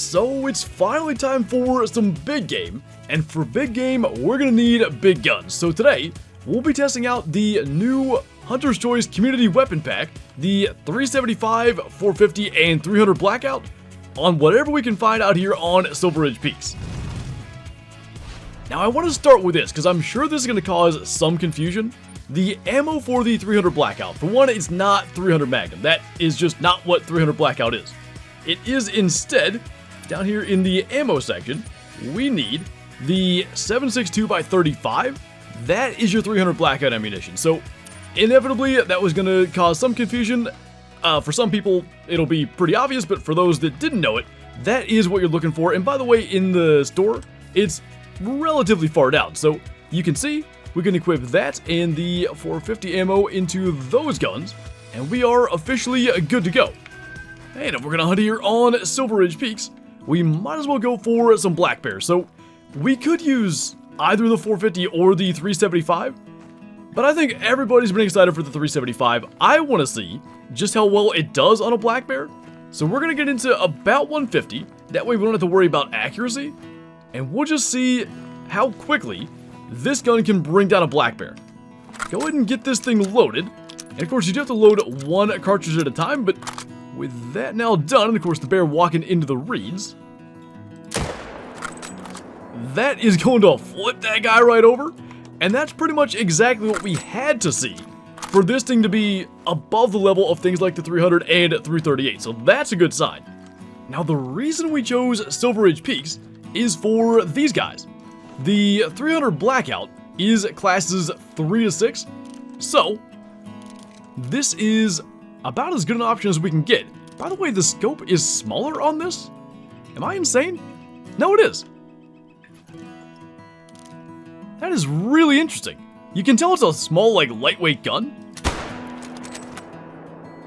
So it's finally time for some big game, and for big game, we're gonna need big guns. So today, we'll be testing out the new Hunter's Choice Community Weapon Pack, the 375, 450, and 300 Blackout, on whatever we can find out here on Silver Ridge Peaks. Now I want to start with this, because I'm sure this is going to cause some confusion. The ammo for the 300 Blackout, for one, it's not 300 Magnum. That is just not what 300 Blackout is. It is instead, down here in the ammo section, we need the 7.62x35. That is your 300 Blackout ammunition. So inevitably, that was going to cause some confusion. For some people, it'll be pretty obvious, but for those that didn't know it, that is what you're looking for. And by the way, in the store, it's relatively far down. So you can see we can equip that and the 450 ammo into those guns, and we are officially good to go. And if we're gonna hunt here on Silver Ridge Peaks, we might as well go for some black bears. So we could use either the 450 or the 375, but I think everybody's been excited for the 375. I want to see just how well it does on a black bear. So we're gonna get into about 150. That way we don't have to worry about accuracy, and we'll just see how quickly this gun can bring down a black bear. Go ahead and get this thing loaded. And of course, you do have to load one cartridge at a time, but with that now done, and of course the bear walking into the reeds, that is going to flip that guy right over. And that's pretty much exactly what we had to see for this thing to be above the level of things like the 300 and 338. So that's a good sign. Now the reason we chose Silver Ridge Peaks is for these guys. The 300 Blackout is classes 3 to 6, so this is about as good an option as we can get. By the way, the scope is smaller on this. Am I insane? No, it is. That is really interesting. You can tell it's a small, like, lightweight gun.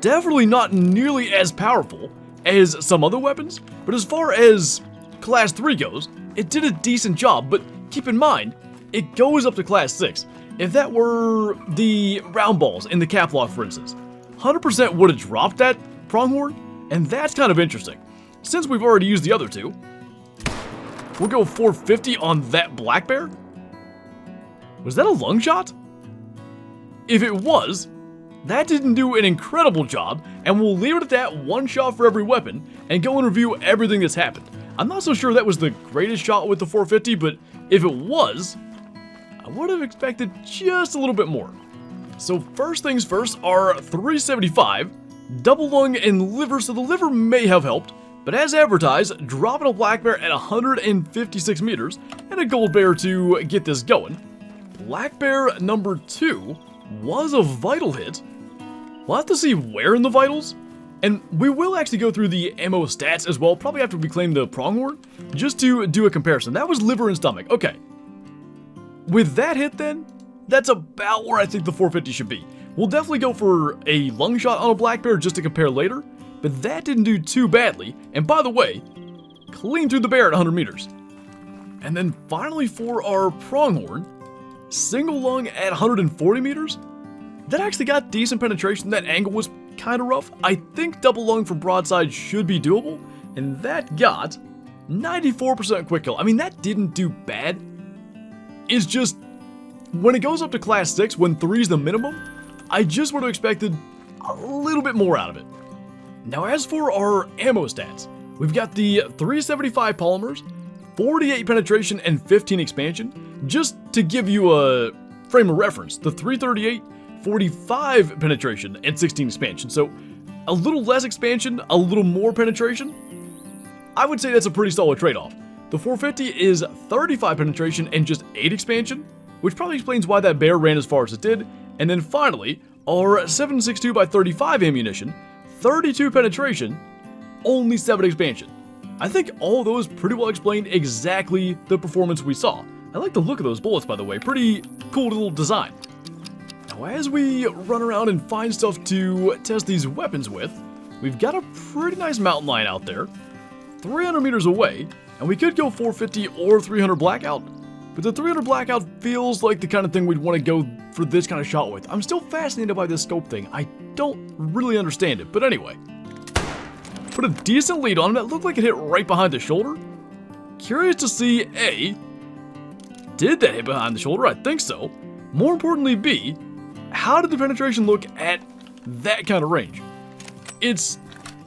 Definitely not nearly as powerful as some other weapons, but as far as Class 3 goes, it did a decent job, but keep in mind, it goes up to Class 6. If that were the round balls in the cap lock, for instance, 100% would have dropped that pronghorn, and that's kind of interesting. Since we've already used the other two, we'll go 450 on that black bear. Was that a lung shot? If it was, that didn't do an incredible job, and we'll leave it at that, one shot for every weapon, and go and review everything that's happened. I'm not so sure that was the greatest shot with the 450, but if it was, I would have expected just a little bit more. So first things first, our 375, double lung and liver, so the liver may have helped, but as advertised, dropping a black bear at 156 meters, and a gold bear to get this going. Black bear number 2 was a vital hit. We'll have to see where in the vitals, and we will actually go through the ammo stats as well, probably after we claim the pronghorn, just to do a comparison. That was liver and stomach. Okay. With that hit then, that's about where I think the 450 should be. We'll definitely go for a lung shot on a black bear just to compare later, but that didn't do too badly. And by the way, clean through the bear at 100 meters. And then finally for our pronghorn, single lung at 140 meters. That actually got decent penetration. That angle was kind of rough. I think double lung from broadside should be doable, and that got 94% quick kill. I mean, that didn't do bad. It's just, when it goes up to class 6, when 3 is the minimum, I just would have expected a little bit more out of it. Now as for our ammo stats, we've got the 375 polymers, 48 penetration and 15 expansion. Just to give you a frame of reference, the 338, 45 penetration and 16 expansion. So a little less expansion, a little more penetration. I would say that's a pretty solid trade-off. The 450 is 35 penetration and just 8 expansion, which probably explains why that bear ran as far as it did. And then finally, our 7.62x35 ammunition, 32 penetration, only 7 expansion. I think all those pretty well explain exactly the performance we saw. I like the look of those bullets, by the way. Pretty cool little design. Now, as we run around and find stuff to test these weapons with, we've got a pretty nice mountain lion out there, 300 meters away, and we could go 450 or 300 Blackout, but the 300 Blackout feels like the kind of thing we'd want to go for this kind of shot with. I'm still fascinated by this scope thing. I don't really understand it, but anyway. Put put a decent lead on him. That looked like it hit right behind the shoulder. Curious to see, A, did that hit behind the shoulder? I think so. More importantly, B, how did the penetration look at that kind of range? It's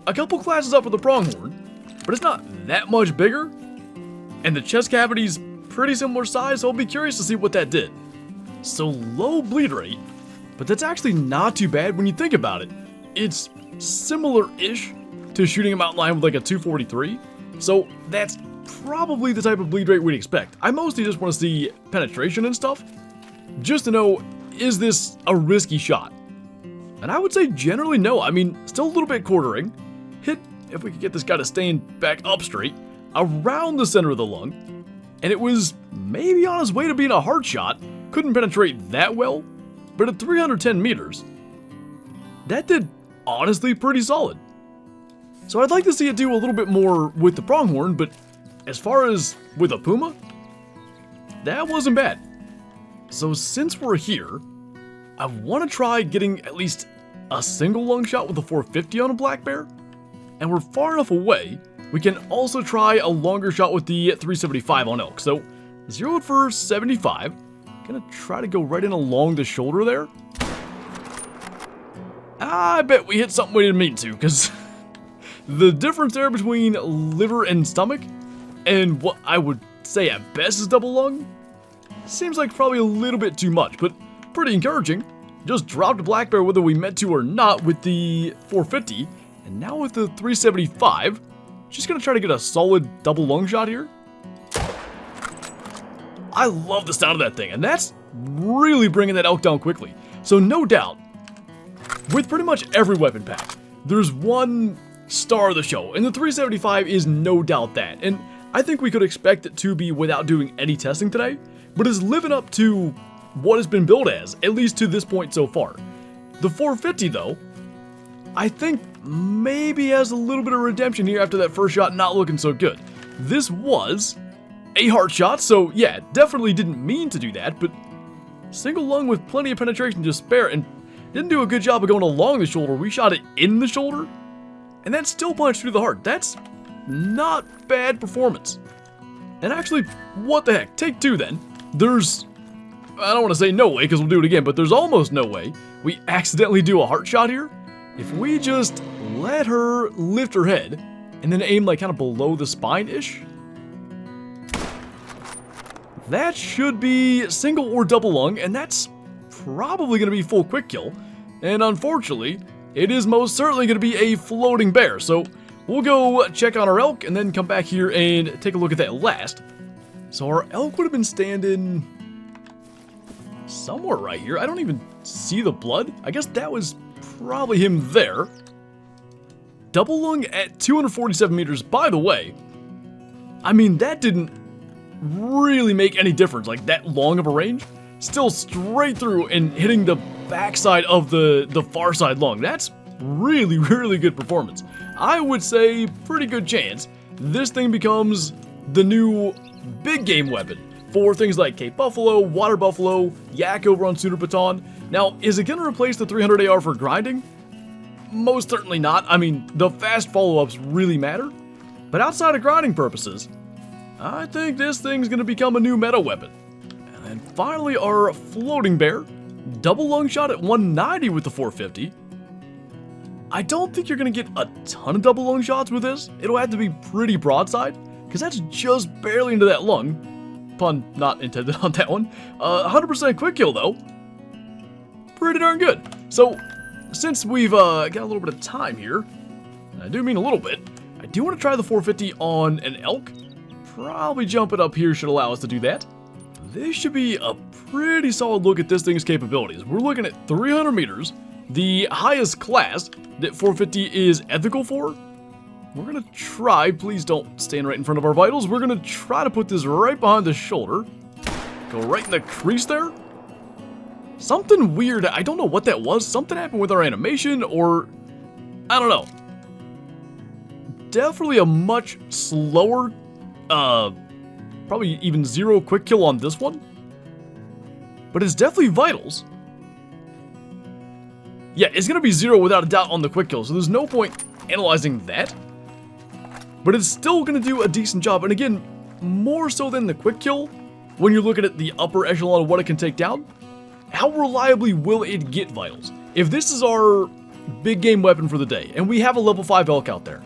a couple classes up with the pronghorn, but it's not that much bigger. And the chest cavity's pretty similar size, so I'll be curious to see what that did. So low bleed rate, but that's actually not too bad when you think about it. It's similar-ish to shooting a mountain lion with like a 243, so that's probably the type of bleed rate we'd expect. I mostly just want to see penetration and stuff, just to know, is this a risky shot? And I would say generally no. I mean, still a little bit quartering. Hit, if we could get this guy to stand back up straight, around the center of the lung, and it was maybe on his way to being a hard shot. Couldn't penetrate that well, but at 310 meters, that did honestly pretty solid. So I'd like to see it do a little bit more with the pronghorn, but as far as with a puma, that wasn't bad. So since we're here, I want to try getting at least a single lung shot with a 450 on a black bear, and we're far enough away, we can also try a longer shot with the 375 on elk. So zeroed for 75, gonna try to go right in along the shoulder there. I bet we hit something we didn't mean to, because the difference there between liver and stomach and what I would say at best is double lung seems like probably a little bit too much, but pretty encouraging. Just dropped a black bear whether we meant to or not with the 450, and now with the 375, just gonna try to get a solid double lung shot here. I love the sound of that thing, and that's really bringing that elk down quickly. So no doubt, with pretty much every weapon pack, there's one star of the show, and the 375 is no doubt that. And I think we could expect it to be without doing any testing today, but is living up to what has been billed as, at least to this point so far. The 450 though, I think maybe has a little bit of redemption here after that first shot not looking so good. This was a hard shot, so yeah, definitely didn't mean to do that, but single lung with plenty of penetration to spare, and didn't do a good job of going along the shoulder. We shot it in the shoulder, and that still punched through the heart. That's not bad performance. And actually, what the heck, take two then. There's, I don't want to say no way, because we'll do it again, but there's almost no way we accidentally do a heart shot here. If we just let her lift her head, and then aim like kind of below the spine-ish, that should be single or double lung, and that's probably going to be full quick kill. And unfortunately, it is most certainly going to be a floating bear. So we'll go check on our elk and then come back here and take a look at that last. So our elk would have been standing somewhere right here. I don't even see the blood. I guess that was probably him there. Double lung at 247 meters. By the way, I mean, that didn't really make any difference. Like, that long of a range, still straight through and hitting the backside of the far side lung. That's really, really good performance. I would say pretty good chance this thing becomes the new big game weapon for things like Cape Buffalo, Water Buffalo, Yak over on Suitor Baton. Now, is it going to replace the 300 AR for grinding? Most certainly not. I mean, the fast follow-ups really matter. But outside of grinding purposes, I think this thing's going to become a new meta weapon. And then finally, our floating bear. Double lung shot at 190 with the 450. I don't think you're going to get a ton of double lung shots with this. It'll have to be pretty broadside, because that's just barely into that lung. Pun not intended on that one. 100% quick kill, though. Pretty darn good. So, since we've got a little bit of time here, and I do mean a little bit, I do want to try the 450 on an elk. Probably jump it up here should allow us to do that. This should be a pretty solid look at this thing's capabilities. We're looking at 300 meters, the highest class that 450 is ethical for. We're going to try, please don't stand right in front of our vitals, we're going to try to put this right behind the shoulder. Go right in the crease there. Something weird, I don't know what that was. Something happened with our animation, or I don't know. Definitely a much slower, probably even zero quick kill on this one. But it's definitely vitals. Yeah, it's going to be zero without a doubt on the quick kill, so there's no point analyzing that. but it's still going to do a decent job. And again, more so than the quick kill, when you're looking at the upper echelon of what it can take down, how reliably will it get vitals? If this is our big game weapon for the day, and we have a level 5 elk out there,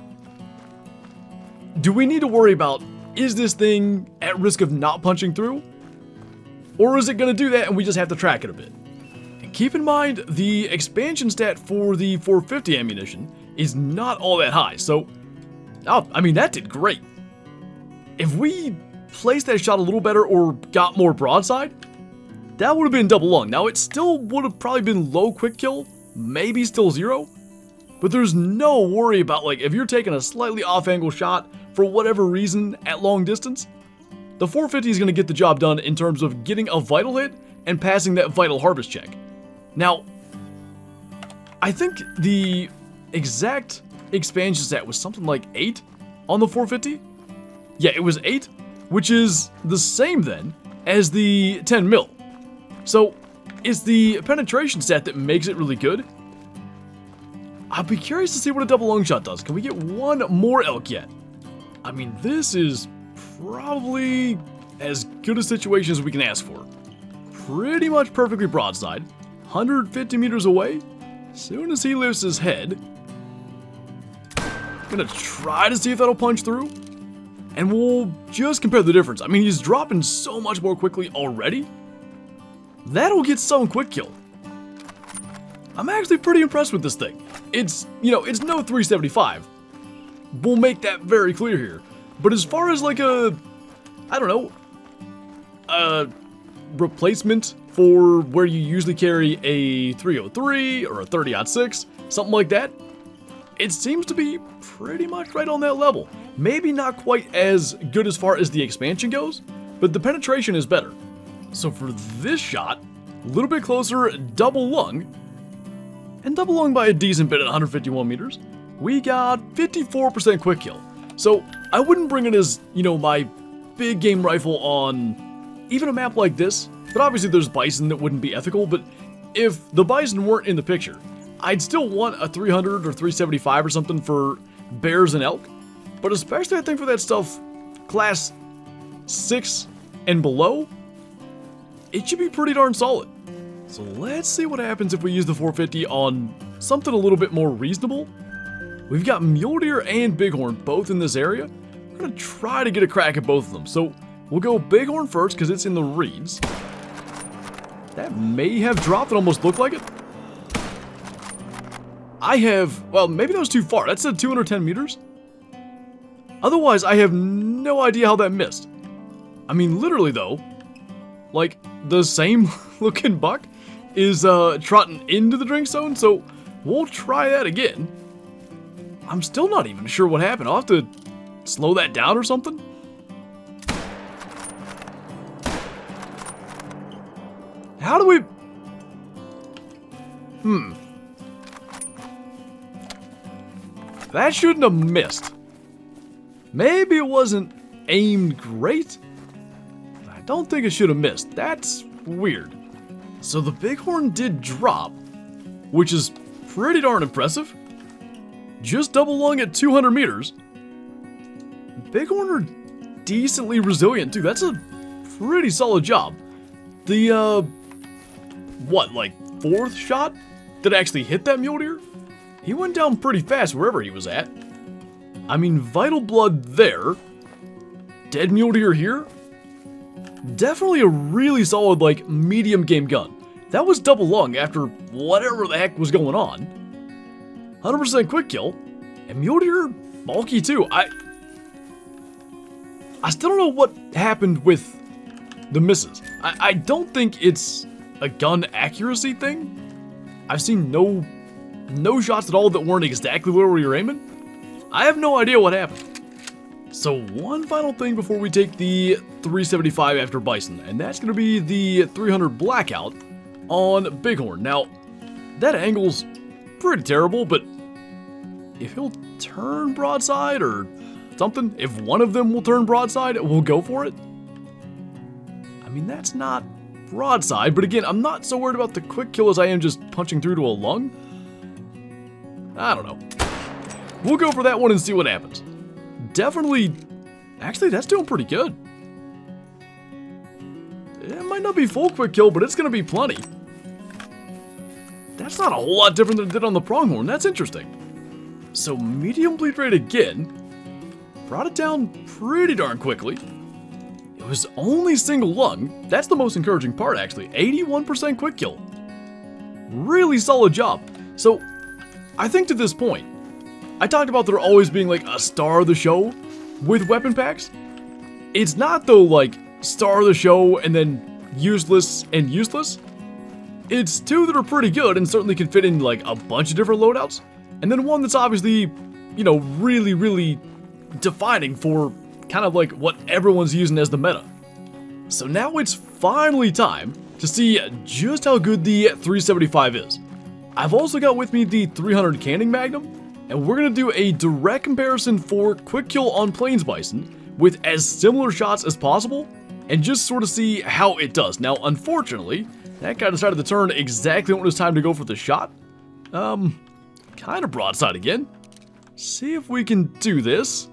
do we need to worry about, is this thing at risk of not punching through? Or is it going to do that and we just have to track it a bit? And keep in mind, the expansion stat for the 450 ammunition is not all that high, so, oh, I mean, that did great. If we placed that shot a little better or got more broadside, that would have been double lung. Now, it still would have probably been low quick kill, maybe still 0, but there's no worry about, like, if you're taking a slightly off-angle shot for whatever reason at long distance, the 450 is going to get the job done in terms of getting a vital hit and passing that vital harvest check. Now, I think the exact expansion stat was something like 8 on the 450. Yeah, it was 8, which is the same then as the 10 mil. So, it's the penetration stat that makes it really good. I'll be curious to see what a double lung shot does. Can we get one more elk yet? I mean, this is probably as good a situation as we can ask for. Pretty much perfectly broadside, 150 meters away. As soon as he lifts his head, gonna try to see if that'll punch through, and we'll just compare the difference. I mean, he's dropping so much more quickly already. That'll get some quick kill. I'm actually pretty impressed with this thing. It's, you know, it's no 375. We'll make that very clear here. But as far as like a, I don't know, a replacement for where you usually carry a 303 or a 30-06, something like that, it seems to be pretty much right on that level. Maybe not quite as good as far as the expansion goes, but the penetration is better. So for this shot, a little bit closer, double lung, and double lung by a decent bit at 151 meters, we got 54% quick kill. So I wouldn't bring it as, you know, my big game rifle on even a map like this, but obviously there's bison that wouldn't be ethical, but if the bison weren't in the picture, I'd still want a 300 or 375 or something for bears and elk, but especially I think for that stuff, class 6 and below, it should be pretty darn solid. So let's see what happens if we use the 450 on something a little bit more reasonable. We've got mule deer and bighorn both in this area. We're gonna try to get a crack at both of them. So we'll go bighorn first because it's in the reeds. That may have dropped. It almost looked like it. I have, well, maybe that was too far. That's at 210 meters. Otherwise, I have no idea how that missed. I mean, literally though, like the same looking buck is trotting into the drink zone, so we'll try that again. I'm still not even sure what happened. I'll have to slow that down or something. How do we... That shouldn't have missed. Maybe it wasn't aimed great. I don't think it should have missed. That's weird. So the bighorn did drop, which is pretty darn impressive. Just double lung at 200 meters. Bighorn are decently resilient too. That's a pretty solid job. The, what, like 4th shot that actually hit that mule deer? He went down pretty fast wherever he was at. I mean, vital blood there. Dead mule deer here. Definitely a really solid, like, medium game gun. That was double lung after whatever the heck was going on. 100% quick kill. And mule deer, bulky too. I still don't know what happened with the misses. I don't think it's a gun accuracy thing. I've seen no shots at all that weren't exactly where we were aiming. I have no idea what happened. So one final thing before we take the 375 after bison, and that's going to be the 300 Blackout on bighorn. Now, that angle's pretty terrible, but if he'll turn broadside or something, if one of them will turn broadside, we'll go for it. I mean, that's not broadside, but again, I'm not so worried about the quick kill as I am just punching through to a lung. I don't know. We'll go for that one and see what happens. definitely... Actually, that's doing pretty good. It might not be full quick kill, but it's going to be plenty. That's not a whole lot different than it did on the pronghorn. That's interesting. So medium bleed rate again. Brought it down pretty darn quickly. It was only single lung. That's the most encouraging part, actually. 81% quick kill. Really solid job. So I think to this point, I talked about there always being like a star of the show with weapon packs. It's not though like star of the show and then useless and useless. It's two that are pretty good and certainly can fit in like a bunch of different loadouts. And then one that's obviously, you know, really defining for kind of like what everyone's using as the meta. So now it's finally time to see just how good the 375 is. I've also got with me the 300 canning Magnum, and we're going to do a direct comparison for quick kill on Plains Bison with as similar shots as possible, and just sort of see how it does. Now, unfortunately, that guy decided to turn exactly when it was time to go for the shot. Kind of broadside again. See if we can do this.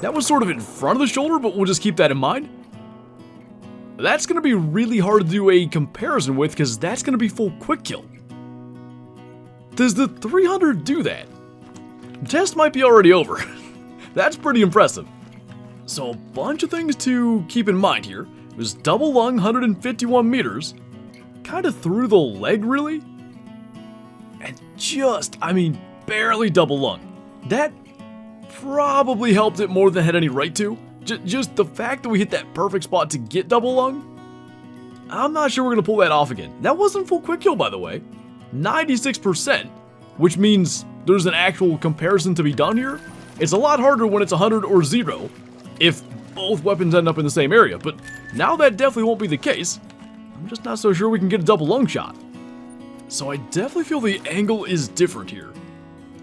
That was sort of in front of the shoulder, but we'll just keep that in mind. That's going to be really hard to do a comparison with because that's going to be full quick kill. Does the 300 do that? The test might be already over. That's pretty impressive. So a bunch of things to keep in mind here. It was double lung, 151 meters. Kind of through the leg, really. And just, I mean, barely double lung. That probably helped it more than it had any right to. Just the fact that we hit that perfect spot to get double lung, I'm not sure we're going to pull that off again. That wasn't full quick kill, by the way. 96%, which means there's an actual comparison to be done here. It's a lot harder when it's 100 or 0 if both weapons end up in the same area, but now that definitely won't be the case. I'm just not so sure we can get a double lung shot. So I definitely feel the angle is different here,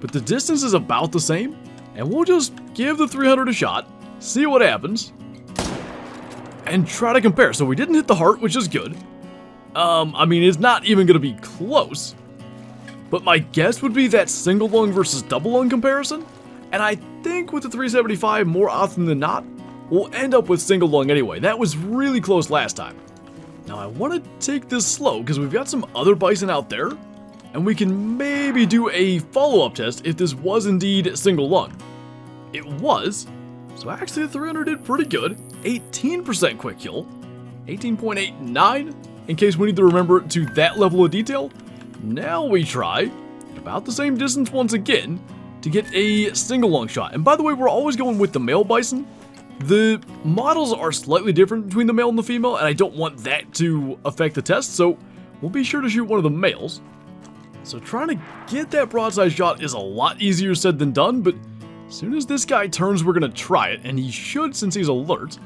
but the distance is about the same, and we'll just give the 300 a shot. See what happens, and try to compare. So we didn't hit the heart, which is good. I mean, it's not even going to be close, but my guess would be that single lung versus double lung comparison, and I think with the 375, more often than not, we'll end up with single lung anyway. That was really close last time. Now, I want to take this slow, because we've got some other bison out there, and we can maybe do a follow-up test if this was indeed single lung. It was. So actually the 300 did pretty good. 18% quick kill. 18.89 in case we need to remember it to that level of detail. Now we try at about the same distance once again to get a single lung shot. And by the way, we're always going with the male bison. The models are slightly different between the male and the female, and I don't want that to affect the test, so we'll be sure to shoot one of the males. So trying to get that broadside shot is a lot easier said than done, but as soon as this guy turns, we're going to try it, and he should since he's alert.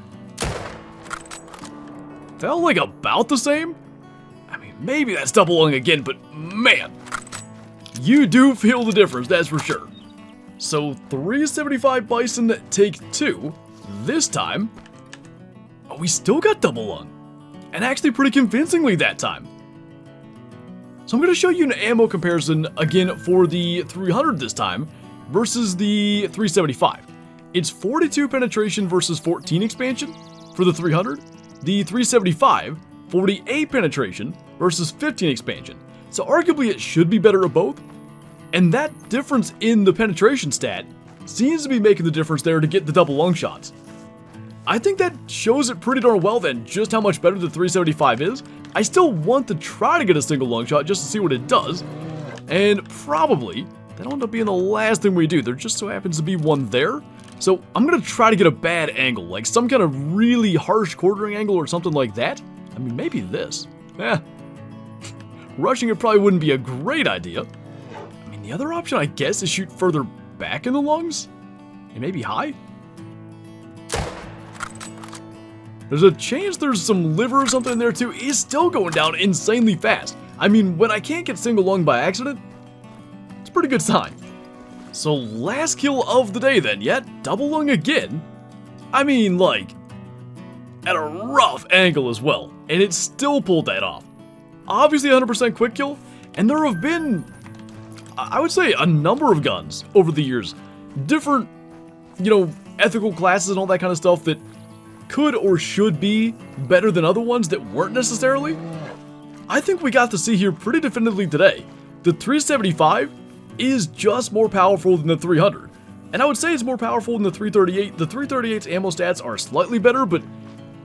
Felt like about the same. I mean, maybe that's double lung again, but man, you do feel the difference, that's for sure. So 375 bison take 2. This time, we still got double lung, and actually pretty convincingly that time. So I'm going to show you an ammo comparison again for the 300 this time versus the 375. It's 42 penetration versus 14 expansion for the 300. The 375, 48 penetration versus 15 expansion. So arguably it should be better at both. And that difference in the penetration stat seems to be making the difference there to get the double lung shots. I think that shows it pretty darn well then just how much better the 375 is. I still want to try to get a single lung shot just to see what it does. And probably that'll end up being the last thing we do. There just so happens to be one there. So I'm going to try to get a bad angle, like some kind of really harsh quartering angle or something like that. I mean, maybe this. Rushing it probably wouldn't be a great idea. I mean, the other option, I guess, is shoot further back in the lungs. And maybe high. There's a chance there's some liver or something in there too. He's still going down insanely fast. I mean, when I can't get single lung by accident, it's a pretty good sign. So last kill of the day then, yet double lung again. I mean, like, at a rough angle as well, and it still pulled that off. Obviously 100% quick kill, and there have been I would say, a number of guns over the years. Different, ethical classes and all that kind of stuff that could or should be better than other ones that weren't necessarily. I think we got to see here pretty definitively today. The 375 is just more powerful than the 300. And I would say it's more powerful than the 338. The 338's ammo stats are slightly better, but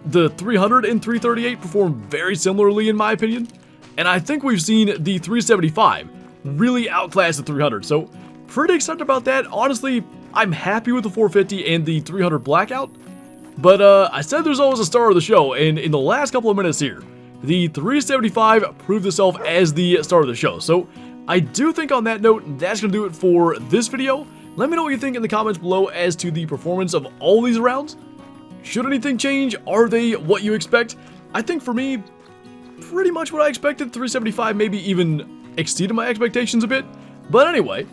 the 300 and 338 perform very similarly in my opinion. And I think we've seen the 375 really outclass the 300. So pretty excited about that. Honestly, I'm happy with the 450 and the 300 Blackout. But I said there's always a star of the show, and in the last couple of minutes here, the 375 proved itself as the star of the show. So I do think on that note, that's going to do it for this video. Let me know what you think in the comments below as to the performance of all these rounds. Should anything change? Are they what you expect? I think for me, pretty much what I expected. 375 maybe even exceeded my expectations a bit. But anyway,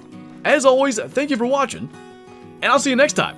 as always, thank you for watching, and I'll see you next time.